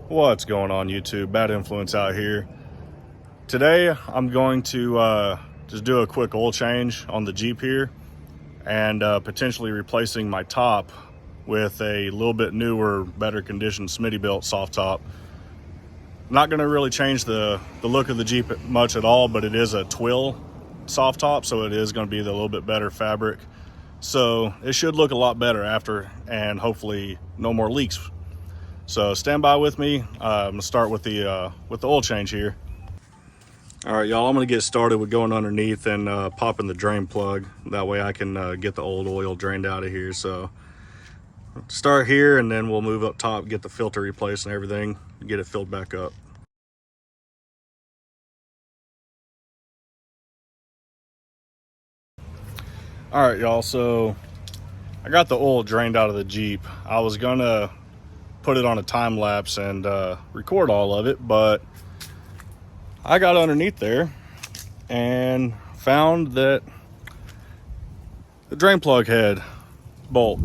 What's going on, YouTube? Bad Influence out here. Today I'm going to just do a quick oil change on the Jeep here and potentially replacing my top with a little bit newer, better conditioned Smittybilt soft top. Not going to really change the look of the Jeep much at all, but it is a twill soft top, so it is going to be the little bit better fabric. So it should look a lot better after, and hopefully no more leaks. So stand by with me. I'm gonna start with the oil change here. All right, y'all, I'm gonna get started with going underneath and popping the drain plug. That way I can get the old oil drained out of here. So start here, and then we'll move up top, get the filter replaced and everything, get it filled back up. All right, y'all, so I got the oil drained out of the Jeep. I was gonna put it on a time lapse and record all of it, but I got underneath there and found that the drain plug head bolt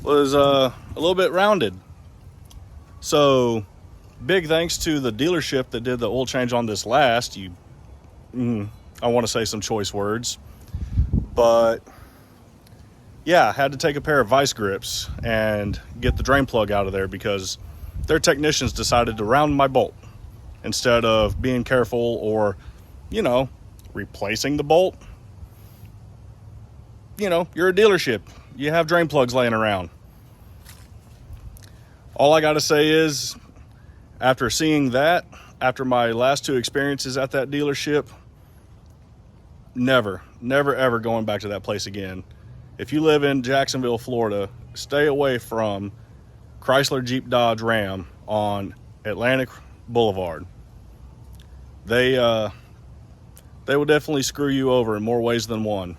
was a little bit rounded. So big thanks to the dealership that did the oil change on this last. I want to say some choice words, but yeah, I had to take a pair of vice grips and get the drain plug out of there because their technicians decided to round my bolt instead of being careful or, replacing the bolt. You're a dealership. You have drain plugs laying around. All I got to say is, after seeing that, after my last two experiences at that dealership, never, ever going back to that place again. If you live in Jacksonville, Florida, stay away from Chrysler, Jeep, Dodge, Ram on Atlantic Boulevard. They will definitely screw you over in more ways than one.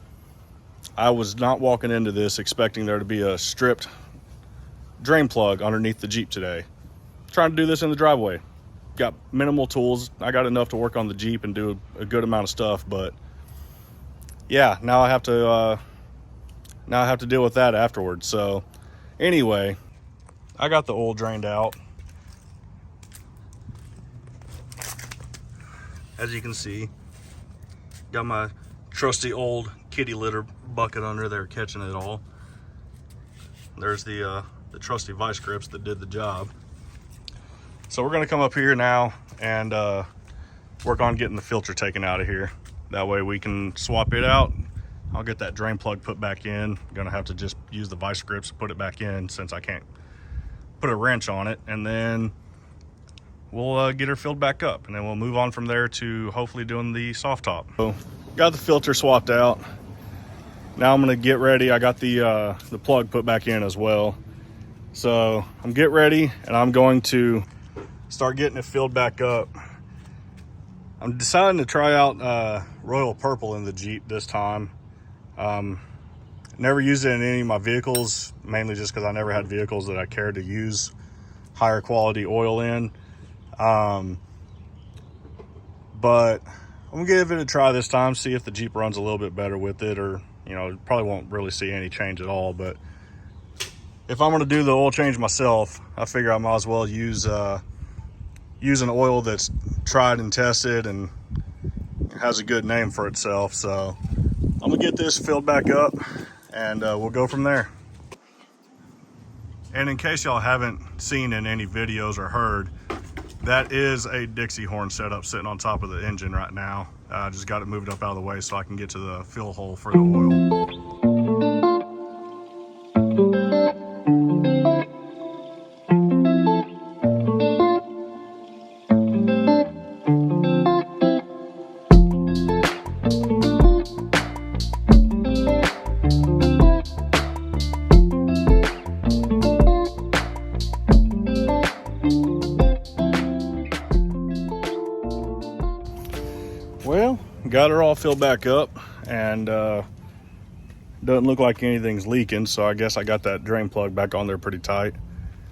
I was not walking into this expecting there to be a stripped drain plug underneath the Jeep today. Trying to do this in the driveway. Got minimal tools. I got enough to work on the Jeep and do a good amount of stuff, but yeah, now I have to deal with that afterwards. So anyway, I got the oil drained out. As you can see, got my trusty old kitty litter bucket under there catching it all. There's the trusty vice grips that did the job. So we're gonna come up here now and work on getting the filter taken out of here. That way we can swap it out. I'll get that drain plug put back in. I'm gonna have to just use the vice grips to put it back in since I can't put a wrench on it, and then we'll get her filled back up, and then we'll move on from there to hopefully doing the soft top. So got the filter swapped out. Now I'm gonna get ready. I got the plug put back in as well. So I'm getting ready, and I'm going to start getting it filled back up. I'm deciding to try out Royal Purple in the Jeep this time. Never used it in any of my vehicles, mainly just because I never had vehicles that I cared to use higher quality oil in. But I'm gonna give it a try this time, see if the Jeep runs a little bit better with it, or probably won't really see any change at all. But if I'm gonna do the oil change myself, I figure I might as well use an oil that's tried and tested and has a good name for itself. So I'm gonna get this filled back up, and we'll go from there. And in case y'all haven't seen in any videos or heard, that is a Dixie horn setup sitting on top of the engine right now. I just got it moved up out of the way so I can get to the fill hole for the oil. Well, got her all filled back up, and doesn't look like anything's leaking, so I guess I got that drain plug back on there pretty tight.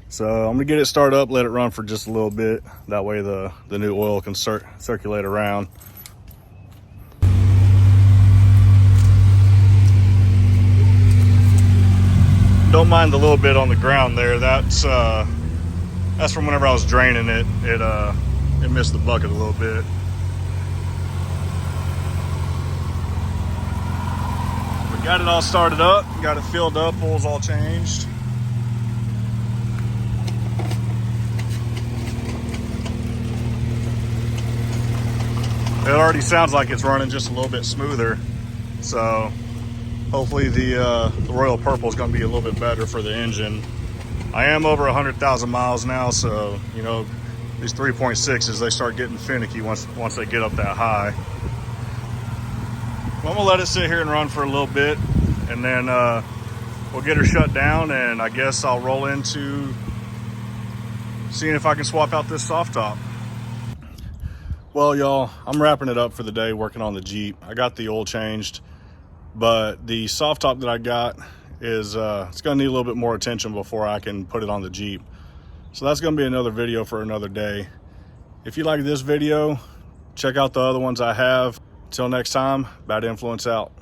So I'm gonna get it started up, let it run for just a little bit. That way the new oil can circulate around. Don't mind the little bit on the ground there. That's That's from whenever I was draining it. It missed the bucket a little bit. We got it all started up, got it filled up, oil's all changed. It already sounds like it's running just a little bit smoother. So hopefully the Royal Purple is going to be a little bit better for the engine. I am over 100,000 miles now, so you know these 3.6s, they start getting finicky once they get up that high. Well, I'm gonna let it sit here and run for a little bit, and then we'll get her shut down, and I guess I'll roll into seeing if I can swap out this soft top. Well, y'all, I'm wrapping it up for the day working on the Jeep. I got the oil changed, but the soft top that I got is it's gonna need a little bit more attention before I can put it on the Jeep. So that's gonna be another video for another day. If you like this video, check out the other ones I have. Until next time, Bad Influence out.